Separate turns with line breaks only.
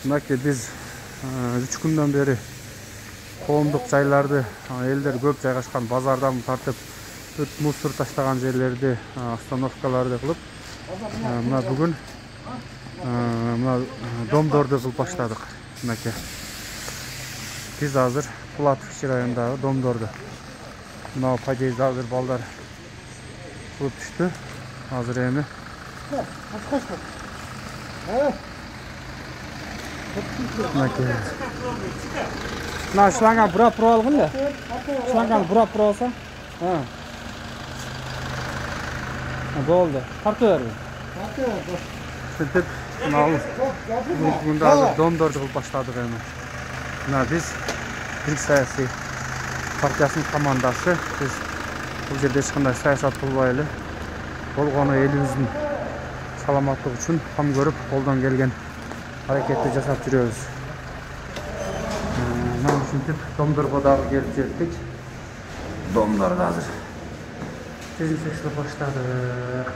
Mınакей biz 3 günden beri коомдук жайларды элдер көп жайгашкан базардан тартып мусор таштаган жерлерди остановкаларды кылып мына бүгүн мына домдорду кылып баштадык. Мынакей биз азыр Пулатов районундагы домдорду мына подъезд азыр балдар кылып түштү. Азыр эми мына шланганы бурап алгын да. Шланганы бурап алсаң. Болду. Тартып берди. Сөйтүп, бүгүн азыр домдорду кылып баштадык эми. Мына биз Бирик саясий партиясынын командасы. Биз бул жерде эч кандай саясат кылбай эле болгону элибиздин саламаттык үчүн кам көрүп, колдон келген аракетти жасап жүрөбүз. Мына ушинтип домдорго дагы келип жеттик. Домдорду азыр дезинфекциялап баштадык.